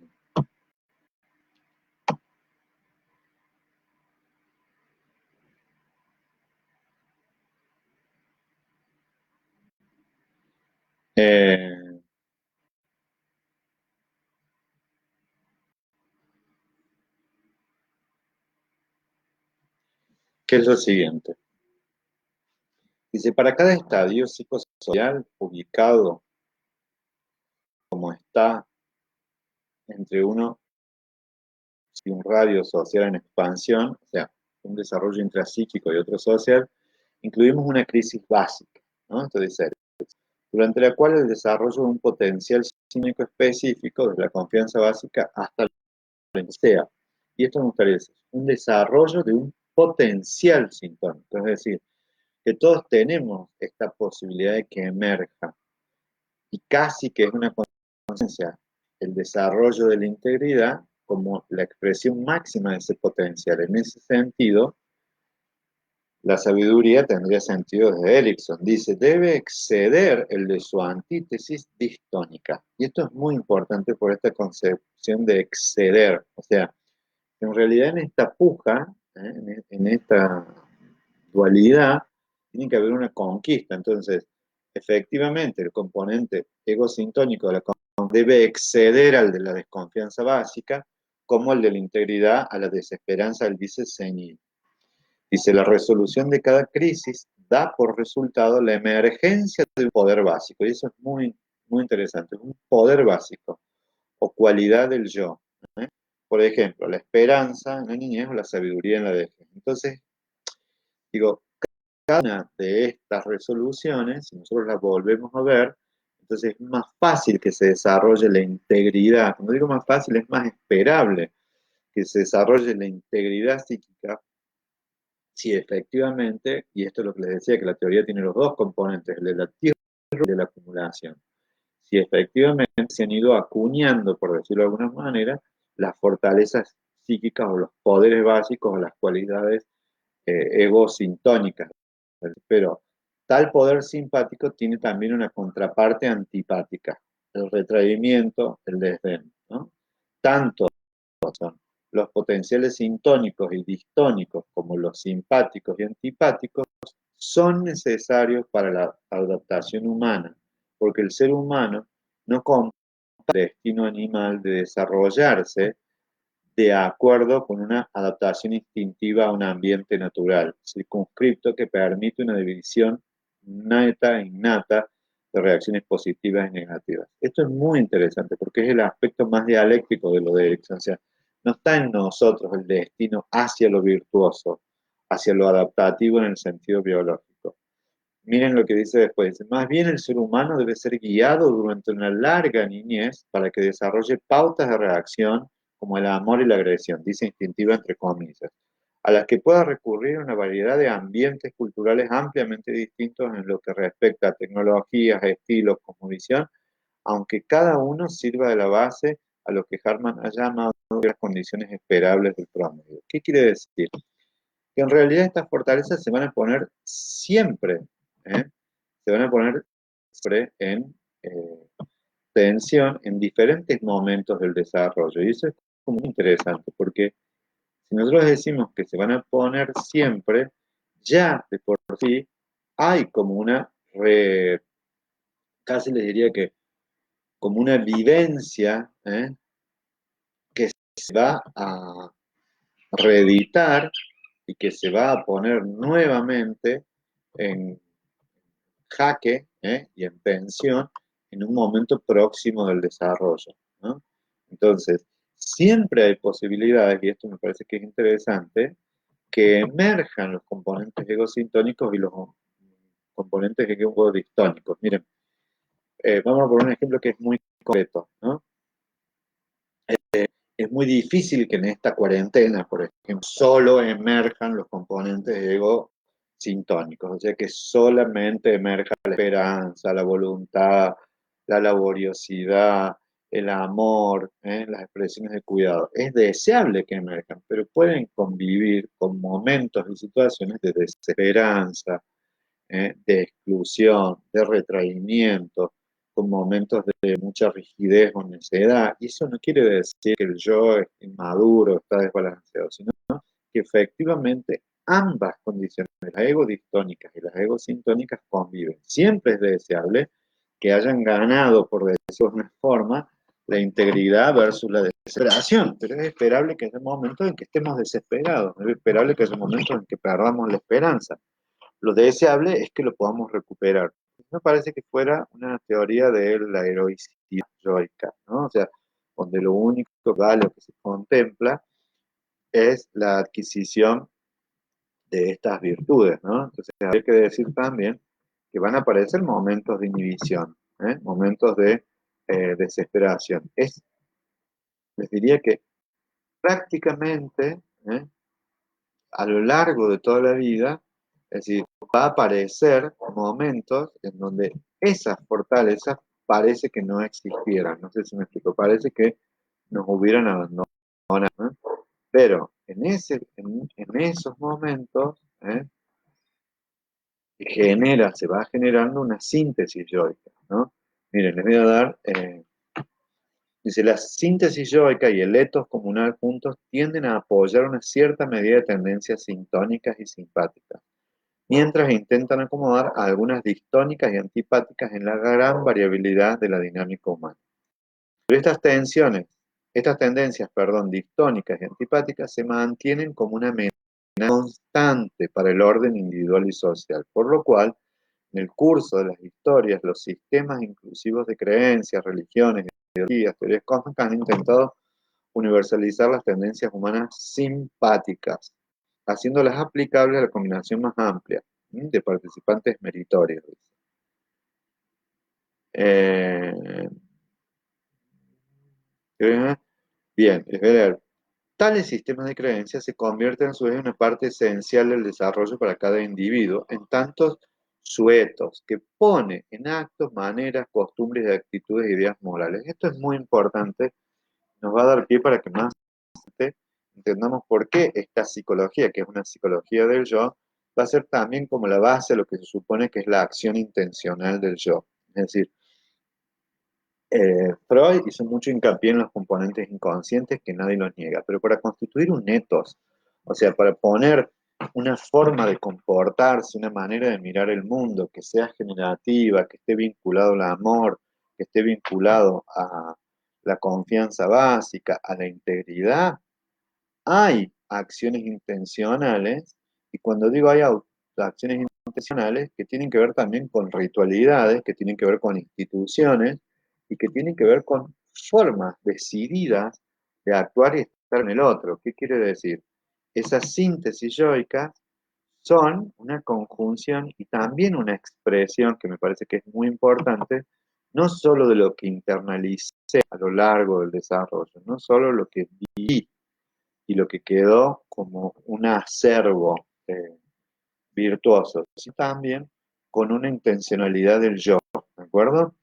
Eh, ¿Qué es lo siguiente? Dice, para cada estadio psicosocial ubicado como está entre uno y un radio social en expansión, o sea, un desarrollo intrapsíquico y otro social, incluimos una crisis básica, ¿no? Esto dice, durante la cual el desarrollo de un potencial cínico específico, desde la confianza básica hasta la sea. Y esto me gustaría decir, un desarrollo de un potencial sintónico, es decir, que todos tenemos esta posibilidad de que emerja, y casi que es una conciencia, el desarrollo de la integridad como la expresión máxima de ese potencial. En ese sentido, la sabiduría tendría sentido desde Erickson. Dice, debe exceder el de su antítesis distónica. Y esto es muy importante por esta concepción de exceder. O sea, en realidad en esta puja, en esta dualidad, tiene que haber una conquista. Entonces, efectivamente, el componente egosintónico de la conquista debe exceder al de la desconfianza básica, como el de la integridad a la desesperanza del vice senil. Dice, la resolución de cada crisis da por resultado la emergencia de un poder básico. Y eso es muy, muy interesante. Es un poder básico o cualidad del yo. ¿Eh? Por ejemplo, la esperanza en la niñez o la sabiduría en la vejez. Entonces, digo, cada una de estas resoluciones, si nosotros las volvemos a ver, entonces es más fácil que se desarrolle la integridad. Cuando digo más fácil, es más esperable que se desarrolle la integridad psíquica si efectivamente, y esto es lo que les decía, que la teoría tiene los dos componentes, el de la tierra y el de la acumulación. Si efectivamente se han ido acuñando, por decirlo de alguna manera, las fortalezas psíquicas o los poderes básicos o las cualidades egosintónicas. Pero tal poder simpático tiene también una contraparte antipática, el retraimiento, el desdén, ¿no? Tanto son los potenciales sintónicos y distónicos como los simpáticos y antipáticos son necesarios para la adaptación humana, porque el ser humano no comparte el destino animal de desarrollarse de acuerdo con una adaptación instintiva a un ambiente natural, circunscripto que permite una división neta e innata de reacciones positivas y negativas. Esto es muy interesante porque es el aspecto más dialéctico de lo de Erickson. O sea, no está en nosotros el destino hacia lo virtuoso, hacia lo adaptativo en el sentido biológico. Miren lo que dice después. Dice, más bien el ser humano debe ser guiado durante una larga niñez para que desarrolle pautas de reacción como el amor y la agresión, dice instintiva entre comillas, a las que pueda recurrir a una variedad de ambientes culturales ampliamente distintos en lo que respecta a tecnologías, estilos, cosmovisión, aunque cada uno sirva de la base a lo que Hartman ha llamado las condiciones esperables del promedio. ¿Qué quiere decir? Que en realidad estas fortalezas se van a poner siempre, ¿eh? Se van a poner siempre en tensión en diferentes momentos del desarrollo. Y eso es como muy interesante, porque si nosotros decimos que se van a poner siempre, ya de por sí hay como una, casi les diría que como una vivencia, que se va a reeditar y que se va a poner nuevamente en jaque, y en tensión en un momento próximo del desarrollo, ¿no? Entonces, siempre hay posibilidades, y esto me parece que es interesante, que emerjan los componentes egosintónicos y los componentes egodistónicos. Miren, vamos a poner un ejemplo que es muy concreto, ¿no? Es muy difícil que en esta cuarentena, por ejemplo, solo emerjan los componentes egosintónicos, o sea, que solamente emerja la esperanza, la voluntad, la laboriosidad, el amor, las expresiones de cuidado. Es deseable que emerjan, pero pueden convivir con momentos y situaciones de desesperanza, de exclusión, de retraimiento, con momentos de mucha rigidez o necedad. Y eso no quiere decir que el yo es inmaduro, está desbalanceado, sino que efectivamente ambas condiciones, las egodistónicas y las egosintónicas, conviven. Siempre es deseable que hayan ganado, por decirlo de una forma, la integridad versus la desesperación, pero es esperable que haya momentos en que estemos desesperados, es esperable que haya momentos en que perdamos la esperanza. Lo deseable es que lo podamos recuperar. Me parece que fuera una teoría de la heroicidad yoica, ¿no? O sea, donde lo único que vale o que se contempla es la adquisición de estas virtudes, ¿no? Entonces, hay que decir también que van a aparecer momentos de inhibición, momentos de desesperación. Les diría que prácticamente, a lo largo de toda la vida, es decir, va a aparecer momentos en donde esas fortalezas parece que no existieran. No sé si me explico, parece que nos hubieran abandonado, ¿no? Pero en esos momentos, se va generando una síntesis yoica, ¿no? Miren, les voy a dar, dice, la síntesis yoica y el etos comunal juntos tienden a apoyar una cierta medida de tendencias sintónicas y simpáticas, mientras intentan acomodar a algunas distónicas y antipáticas en la gran variabilidad de la dinámica humana. Pero estas tendencias, perdón, distónicas y antipáticas se mantienen como una amenaza constante para el orden individual y social, por lo cual, en el curso de las historias, los sistemas inclusivos de creencias, religiones, ideologías, teorías cósmicas han intentado universalizar las tendencias humanas simpáticas, haciéndolas aplicables a la combinación más amplia de participantes meritorios. Eh, bien, es ver. Tales sistemas de creencias se convierten a su vez en una parte esencial del desarrollo para cada individuo, en tantos suetos que pone en actos, maneras, costumbres y actitudes e ideas morales. Esto es muy importante, nos va a dar pie para que más entendamos por qué esta psicología, que es una psicología del yo, va a ser también como la base de lo que se supone que es la acción intencional del yo. Es decir, Freud hizo mucho hincapié en los componentes inconscientes que nadie los niega, pero para constituir un etos, o sea, para poner una forma de comportarse, una manera de mirar el mundo que sea generativa, que esté vinculado al amor, que esté vinculado a la confianza básica, a la integridad, hay acciones intencionales, y cuando digo hay acciones intencionales, que tienen que ver también con ritualidades, que tienen que ver con instituciones, y que tienen que ver con formas decididas de actuar y estar en el otro. ¿Qué quiere decir? Esas síntesis yoicas son una conjunción y también una expresión que me parece que es muy importante, no solo de lo que internalicé a lo largo del desarrollo, no solo lo que viví y lo que quedó como un acervo virtuoso, sino también con una intencionalidad del yo, ¿de acuerdo?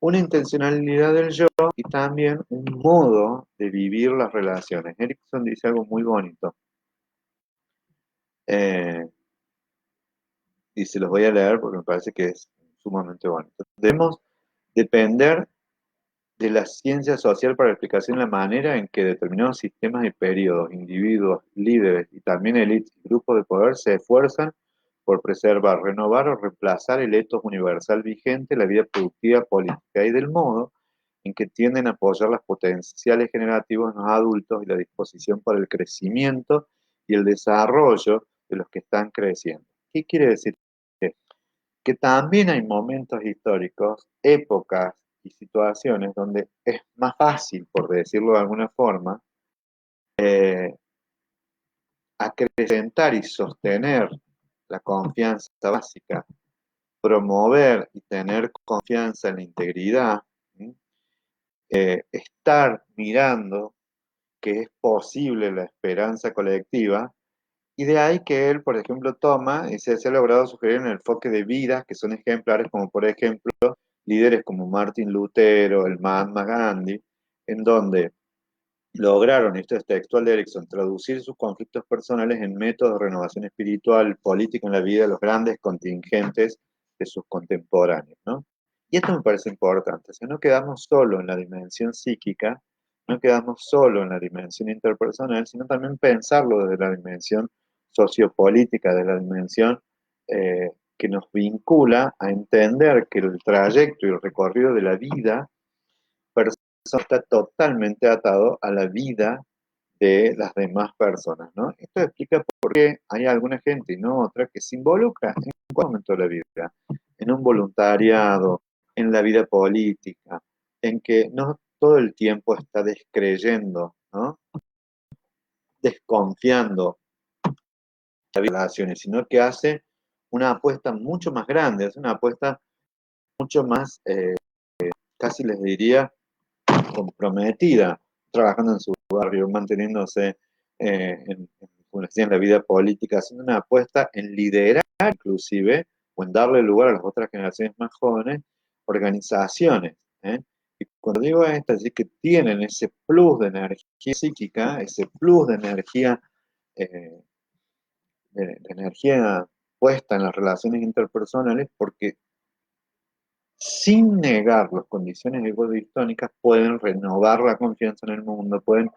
Una intencionalidad del yo y también un modo de vivir las relaciones. Erickson dice algo muy bonito, eh, y se los voy a leer porque me parece que es sumamente bonito. Debemos depender de la ciencia social para la explicación de la manera en que determinados sistemas y periodos, individuos, líderes y también élites y grupos de poder se esfuerzan por preservar, renovar o reemplazar el etos universal vigente, la vida productiva política y del modo en que tienden a apoyar los potenciales generativos en los adultos y la disposición para el crecimiento y el desarrollo de los que están creciendo. ¿Qué quiere decir? Que también hay momentos históricos, épocas y situaciones donde es más fácil, por decirlo de alguna forma, acrecentar y sostener la confianza básica, promover y tener confianza en la integridad, ¿sí? Estar mirando que es posible la esperanza colectiva, y de ahí que él, por ejemplo, toma y se ha logrado sugerir en el enfoque de vidas que son ejemplares, como por ejemplo líderes como Martin Lutero, el Mahatma Gandhi, en donde lograron, esto es textual de Erickson, traducir sus conflictos personales en métodos de renovación espiritual, política en la vida de los grandes contingentes de sus contemporáneos, ¿no? Y esto me parece importante, o sea, no quedamos solo en la dimensión psíquica, no quedamos solo en la dimensión interpersonal, sino también pensarlo desde la dimensión sociopolítica, de la dimensión que nos vincula a entender que el trayecto y el recorrido de la vida está totalmente atado a la vida de las demás personas, ¿no? Esto explica por qué hay alguna gente y no otra que se involucra en cualquier momento de la vida, en un voluntariado, en la vida política, en que no todo el tiempo está descreyendo, ¿no? Desconfiando de las relaciones, sino que hace una apuesta mucho más grande, hace una apuesta mucho más, casi les diría, comprometida, trabajando en su barrio, manteniéndose como decía, en la vida política, haciendo una apuesta en liderar inclusive, o en darle lugar a las otras generaciones más jóvenes, organizaciones. ¿Eh? Y cuando digo esto, es decir, que tienen ese plus de energía psíquica, ese plus de energía, eh, de energía puesta en las relaciones interpersonales, porque sin negar las condiciones egodistónicas, pueden renovar la confianza en el mundo, pueden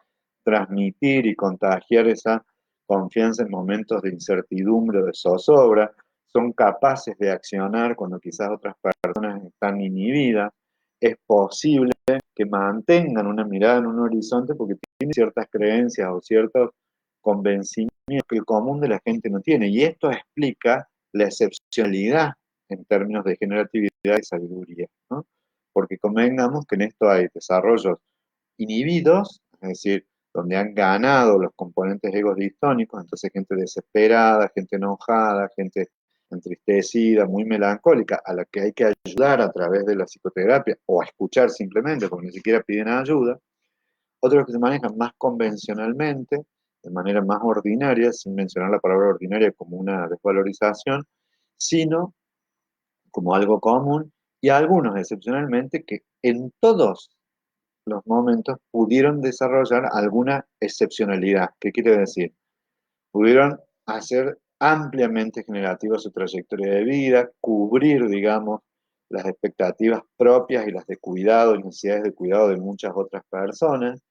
transmitir y contagiar esa confianza en momentos de incertidumbre o de zozobra, son capaces de accionar cuando quizás otras personas están inhibidas, es posible que mantengan una mirada en un horizonte porque tienen ciertas creencias o ciertos convencimientos que el común de la gente no tiene, y esto explica la excepcionalidad en términos de generatividad y sabiduría, ¿no? Porque convengamos que en esto hay desarrollos inhibidos, es decir, donde han ganado los componentes egos distónicos, entonces gente desesperada, gente enojada, gente entristecida, muy melancólica, a la que hay que ayudar a través de la psicoterapia o a escuchar simplemente, porque ni siquiera piden ayuda. Otros que se manejan más convencionalmente, de manera más ordinaria, sin mencionar la palabra ordinaria como una desvalorización, sino como algo común, y algunos excepcionalmente que en todos los momentos pudieron desarrollar alguna excepcionalidad. ¿Qué quiere decir? Pudieron hacer ampliamente generativa su trayectoria de vida, cubrir, digamos, las expectativas propias y las de cuidado y necesidades de cuidado de muchas otras personas.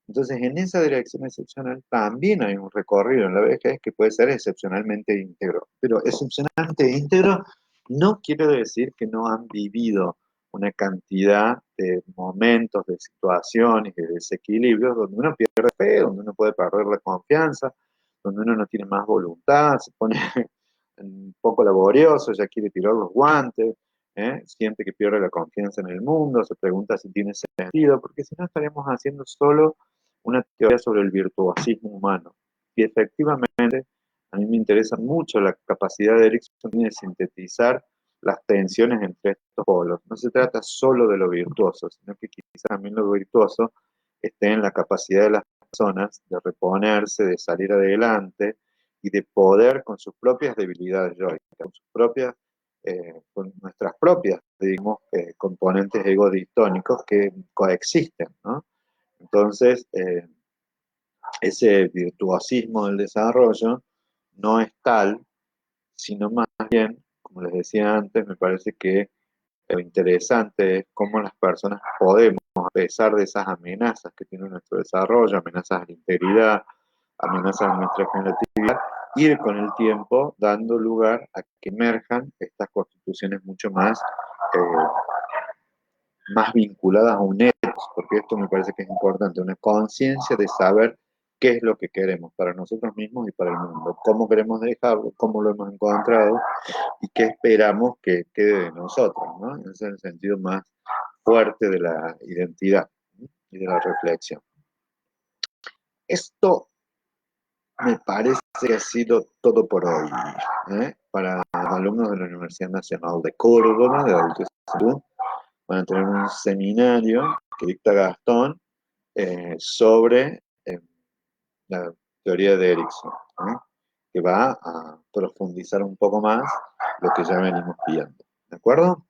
Entonces, en esa dirección excepcional también hay un recorrido en la vejez que puede ser excepcionalmente íntegro. Pero excepcionalmente íntegro no quiere decir que no han vivido una cantidad de momentos, de situaciones, de desequilibrios donde uno pierde fe, donde uno puede perder la confianza, donde uno no tiene más voluntad, se pone un poco laborioso, ya quiere tirar los guantes, siente que pierde la confianza en el mundo, se pregunta si tiene sentido, porque si no estaríamos haciendo solo una teoría sobre el virtuosismo humano. Y efectivamente, a mí me interesa mucho la capacidad de Erickson de sintetizar las tensiones entre estos polos. No se trata solo de lo virtuoso, sino que quizás también lo virtuoso esté en la capacidad de las personas de reponerse, de salir adelante y de poder con sus propias debilidades yoicas, con sus propias, con nuestras propias, digamos, componentes egodistónicos que coexisten, ¿no? Entonces, ese virtuosismo del desarrollo no es tal, sino más bien, como les decía antes, me parece que lo interesante es cómo las personas podemos a pesar de esas amenazas que tiene nuestro desarrollo, amenazas a la integridad, amenazas a nuestra generatividad, ir con el tiempo dando lugar a que emerjan estas constituciones mucho más vinculadas a un etos, porque esto me parece que es importante, una conciencia de saber qué es lo que queremos para nosotros mismos y para el mundo, cómo queremos dejarlo, cómo lo hemos encontrado y qué esperamos que quede de nosotros, ¿no? Ese es el sentido más fuerte de la identidad, ¿no? Y de la reflexión. Esto me parece que ha sido todo por hoy, para alumnos de la Universidad Nacional de Córdoba, de Adultos de Salud. Van a tener un seminario que dicta Gastón sobre la teoría de Erickson, que va a profundizar un poco más lo que ya venimos viendo. ¿De acuerdo?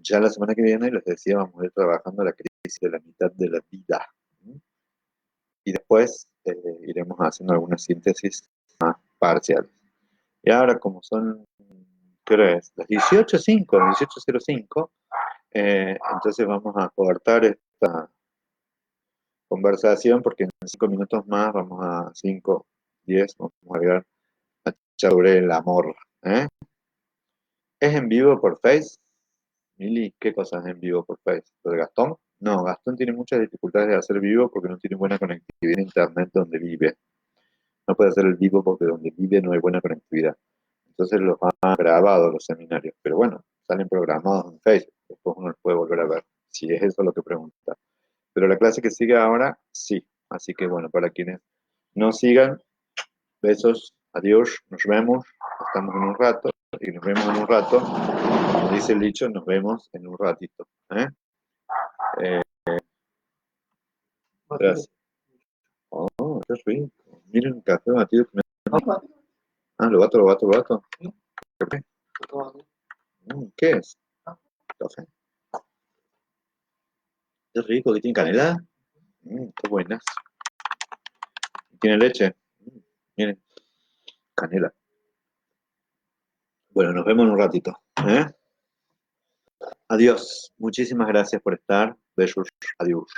Ya la semana que viene, les decía, vamos a ir trabajando la crisis de la mitad de la vida. Y después iremos haciendo algunas síntesis más parciales. Y ahora, como son, ¿qué hora es? Las 18:05, las 18:05, entonces vamos a cortar esta conversación porque en 5 minutos más, vamos a 5, 10, vamos a llegar a sobre el amor. ¿Eh? ¿Es en vivo por Face? Mili, ¿qué cosas en vivo por Face? ¿Lo de Gastón? No, Gastón tiene muchas dificultades de hacer vivo porque no tiene buena conectividad a internet donde vive. No puede hacer el vivo porque donde vive no hay buena conectividad. Entonces los ha grabado los seminarios. Pero bueno, salen programados en Facebook. Después uno los puede volver a ver, si es eso lo que pregunta. Pero la clase que sigue ahora, sí. Así que bueno, para quienes no sigan, besos, adiós, nos vemos, estamos en un rato, y nos vemos en un rato. Como dice el dicho, nos vemos en un ratito. Eh, gracias. Oh, qué rico. Miren el café batido que me... Ah, lo bato, lo bato, lo bato. ¿Qué? ¿Qué es? Café. Qué rico, que tiene canela. Qué buenas. ¿Tiene leche? Miren, canela. Bueno, nos vemos en un ratito. Adiós. Muchísimas gracias por estar. Besos. Adiós.